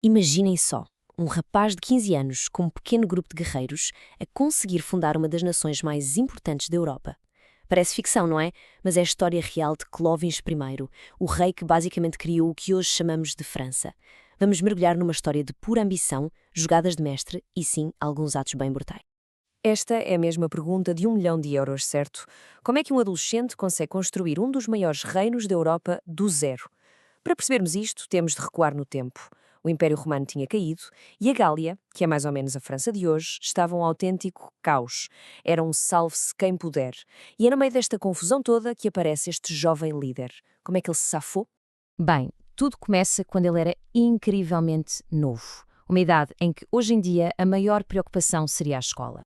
Imaginem só, um rapaz de 15 anos com um pequeno grupo de guerreiros a conseguir fundar uma das nações mais importantes da Europa. Parece ficção, não é? Mas é a história real de Clovis I, o rei que basicamente criou o que hoje chamamos de França. Vamos mergulhar numa história de pura ambição, jogadas de mestre e, sim, alguns atos bem brutais. Esta é a mesma pergunta de 1 milhão de euros, certo? Como é que um adolescente consegue construir um dos maiores reinos da Europa do zero? Para percebermos isto, temos de recuar no tempo. O Império Romano tinha caído e a Gália, que é mais ou menos a França de hoje, estava um autêntico caos. Era um salve-se quem puder. E é no meio desta confusão toda que aparece este jovem líder. Como é que ele se safou? Bem, tudo começa quando ele era incrivelmente novo. Uma idade em que, hoje em dia, a maior preocupação seria a escola.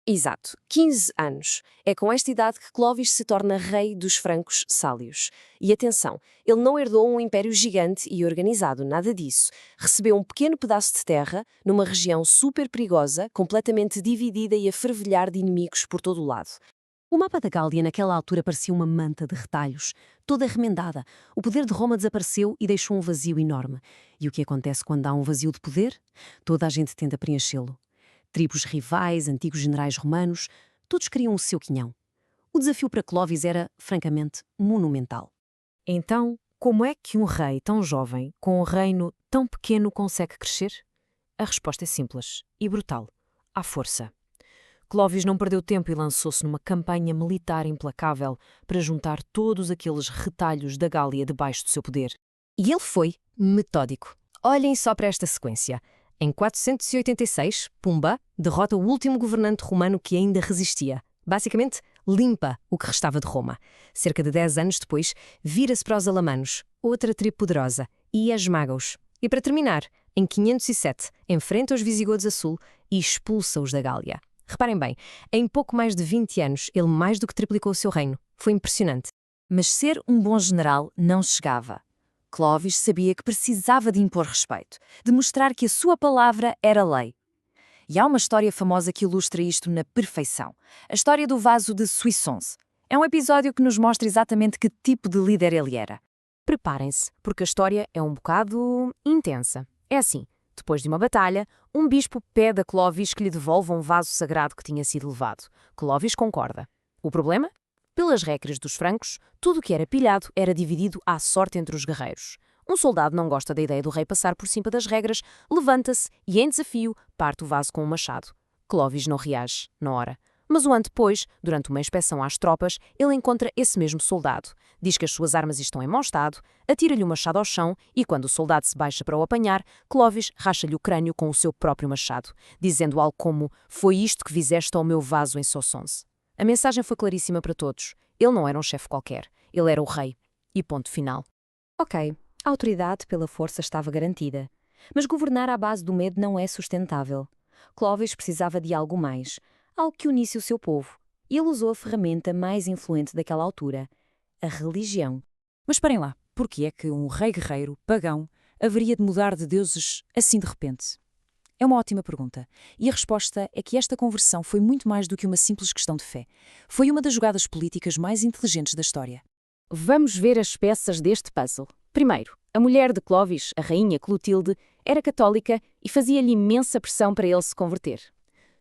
Exato, 15 anos. É com esta idade que Clovis se torna rei dos francos sálios. E atenção, ele não herdou um império gigante e organizado, nada disso. Recebeu um pequeno pedaço de terra, numa região super perigosa, completamente dividida e a fervilhar de inimigos por todo o lado. O mapa da Gália naquela altura parecia uma manta de retalhos, toda remendada. O poder de Roma desapareceu e deixou um vazio enorme. E o que acontece quando há um vazio de poder? Toda a gente tenta preenchê-lo. Tribos rivais, antigos generais romanos, todos queriam o seu quinhão. O desafio para Clovis era, francamente, monumental. Então, como é que um rei tão jovem, com um reino tão pequeno, consegue crescer? A resposta é simples e brutal: à força. Clovis não perdeu tempo e lançou-se numa campanha militar implacável para juntar todos aqueles retalhos da Gália debaixo do seu poder. E ele foi metódico. Olhem só para esta sequência. Em 486, Pumba derrota o último governante romano que ainda resistia. Basicamente, limpa o que restava de Roma. Cerca de 10 anos depois, vira-se para os alamanos, outra tribo poderosa, e esmaga-os. E para terminar, em 507, enfrenta os visigodos a sul e expulsa-os da Gália. Reparem bem, em pouco mais de 20 anos, ele mais do que triplicou o seu reino. Foi impressionante. Mas ser um bom general não chegava. Clovis sabia que precisava de impor respeito, de mostrar que a sua palavra era lei. E há uma história famosa que ilustra isto na perfeição. A história do vaso de Soissons. É um episódio que nos mostra exatamente que tipo de líder ele era. Preparem-se, porque a história é um bocado intensa. É assim, depois de uma batalha, um bispo pede a Clovis que lhe devolva um vaso sagrado que tinha sido levado. Clovis concorda. O problema? Pelas regras dos francos, tudo o que era pilhado era dividido à sorte entre os guerreiros. Um soldado não gosta da ideia do rei passar por cima das regras, levanta-se e, em desafio, parte o vaso com um machado. Clovis não reage, na hora. Mas um ano depois, durante uma inspeção às tropas, ele encontra esse mesmo soldado. Diz que as suas armas estão em mau estado, atira-lhe o machado ao chão e, quando o soldado se baixa para o apanhar, Clovis racha-lhe o crânio com o seu próprio machado, dizendo algo como: "Foi isto que fizeste ao meu vaso em Soissons." A mensagem foi claríssima para todos. Ele não era um chefe qualquer. Ele era o rei. E ponto final. Ok, a autoridade pela força estava garantida. Mas governar à base do medo não é sustentável. Clovis precisava de algo mais, algo que unisse o seu povo. E ele usou a ferramenta mais influente daquela altura, a religião. Mas parem lá, porquê é que um rei guerreiro, pagão, haveria de mudar de deuses assim de repente? É uma ótima pergunta. E a resposta é que esta conversão foi muito mais do que uma simples questão de fé. Foi uma das jogadas políticas mais inteligentes da história. Vamos ver as peças deste puzzle. Primeiro, a mulher de Clovis, a rainha Clotilde, era católica e fazia-lhe imensa pressão para ele se converter.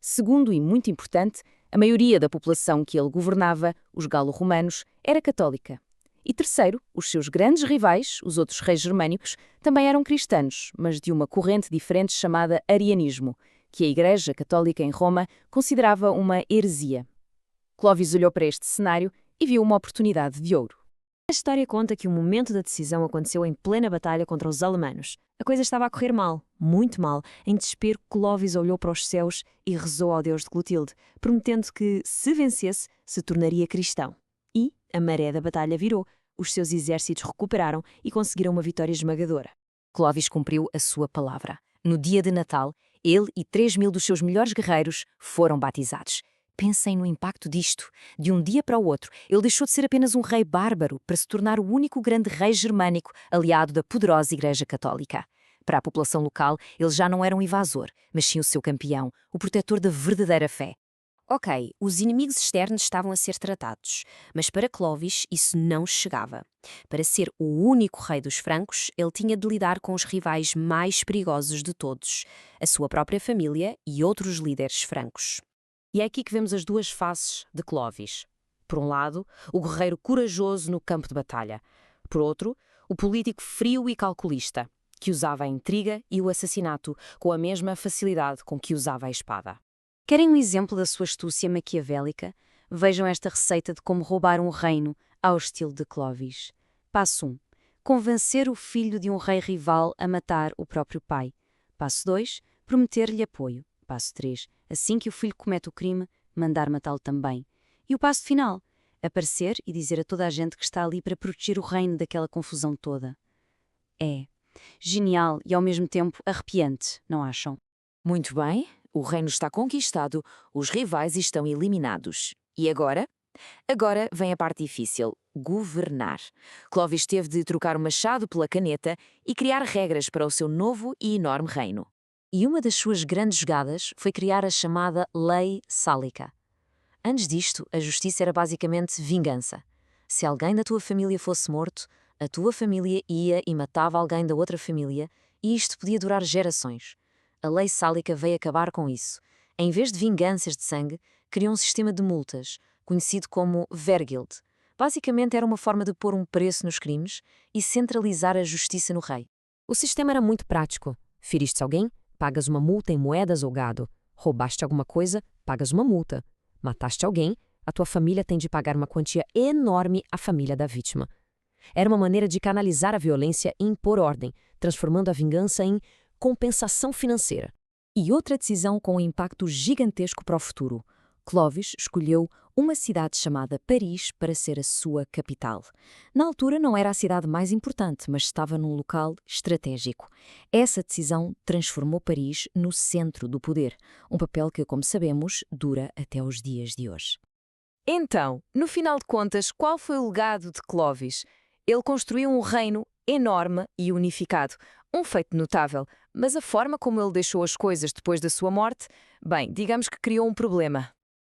Segundo, e muito importante, a maioria da população que ele governava, os galo-romanos, era católica. E terceiro, os seus grandes rivais, os outros reis germânicos, também eram cristãos, mas de uma corrente diferente chamada arianismo, que a Igreja Católica em Roma considerava uma heresia. Clovis olhou para este cenário e viu uma oportunidade de ouro. A história conta que o momento da decisão aconteceu em plena batalha contra os alamanos. A coisa estava a correr mal, muito mal. Em desespero, Clovis olhou para os céus e rezou ao Deus de Clotilde, prometendo que, se vencesse, se tornaria cristão. E a maré da batalha virou, os seus exércitos recuperaram e conseguiram uma vitória esmagadora. Clovis cumpriu a sua palavra. No dia de Natal, ele e 3.000 dos seus melhores guerreiros foram batizados. Pensem no impacto disto. De um dia para o outro, ele deixou de ser apenas um rei bárbaro para se tornar o único grande rei germânico aliado da poderosa Igreja Católica. Para a população local, ele já não era um invasor, mas sim o seu campeão, o protetor da verdadeira fé. Ok, os inimigos externos estavam a ser tratados, mas para Clovis isso não chegava. Para ser o único rei dos francos, ele tinha de lidar com os rivais mais perigosos de todos, a sua própria família e outros líderes francos. E é aqui que vemos as duas faces de Clovis. Por um lado, o guerreiro corajoso no campo de batalha. Por outro, o político frio e calculista, que usava a intriga e o assassinato com a mesma facilidade com que usava a espada. Querem um exemplo da sua astúcia maquiavélica? Vejam esta receita de como roubar um reino ao estilo de Clovis. Passo 1. Convencer o filho de um rei rival a matar o próprio pai. Passo 2. Prometer-lhe apoio. Passo 3. Assim que o filho comete o crime, mandar matá-lo também. E o passo final? Aparecer e dizer a toda a gente que está ali para proteger o reino daquela confusão toda. É genial e ao mesmo tempo arrepiante, não acham? Muito bem, o reino está conquistado, os rivais estão eliminados. E agora? Agora vem a parte difícil, governar. Clovis teve de trocar o machado pela caneta e criar regras para o seu novo e enorme reino. E uma das suas grandes jogadas foi criar a chamada Lei Sálica. Antes disto, a justiça era basicamente vingança. Se alguém da tua família fosse morto, a tua família ia e matava alguém da outra família, e isto podia durar gerações. A Lei Sálica veio acabar com isso. Em vez de vinganças de sangue, criou um sistema de multas, conhecido como Vergild. Basicamente era uma forma de pôr um preço nos crimes e centralizar a justiça no rei. O sistema era muito prático. Feriste alguém? Pagas uma multa em moedas ou gado. Roubaste alguma coisa? Pagas uma multa. Mataste alguém? A tua família tem de pagar uma quantia enorme à família da vítima. Era uma maneira de canalizar a violência e impor ordem, transformando a vingança em compensação financeira. E outra decisão com um impacto gigantesco para o futuro. Clovis escolheu uma cidade chamada Paris para ser a sua capital. Na altura não era a cidade mais importante, mas estava num local estratégico. Essa decisão transformou Paris no centro do poder, um papel que, como sabemos, dura até os dias de hoje. Então, no final de contas, qual foi o legado de Clovis? Ele construiu um reino enorme e unificado, um feito notável, mas a forma como ele deixou as coisas depois da sua morte, bem, digamos que criou um problema.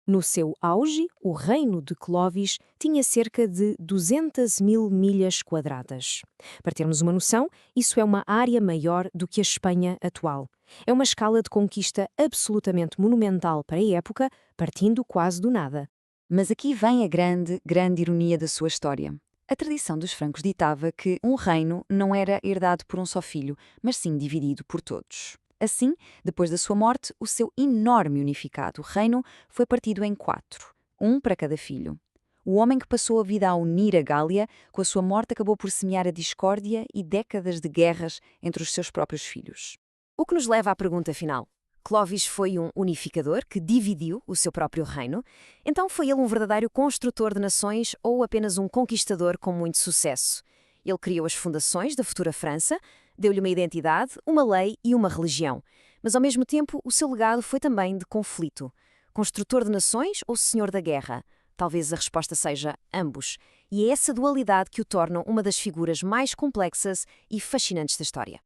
No seu auge, o reino de Clovis tinha cerca de 200.000 milhas quadradas. Para termos uma noção, isso é uma área maior do que a Espanha atual. É uma escala de conquista absolutamente monumental para a época, partindo quase do nada. Mas aqui vem a grande ironia da sua história. A tradição dos francos ditava que um reino não era herdado por um só filho, mas sim dividido por todos. Assim, depois da sua morte, o seu enorme e unificado reino foi partido em 4, um para cada filho. O homem que passou a vida a unir a Gália, com a sua morte acabou por semear a discórdia e décadas de guerras entre os seus próprios filhos. O que nos leva à pergunta final. Clovis foi um unificador que dividiu o seu próprio reino. Então foi ele um verdadeiro construtor de nações ou apenas um conquistador com muito sucesso? Ele criou as fundações da futura França, deu-lhe uma identidade, uma lei e uma religião. Mas ao mesmo tempo o seu legado foi também de conflito. Construtor de nações ou senhor da guerra? Talvez a resposta seja ambos. E é essa dualidade que o torna uma das figuras mais complexas e fascinantes da história.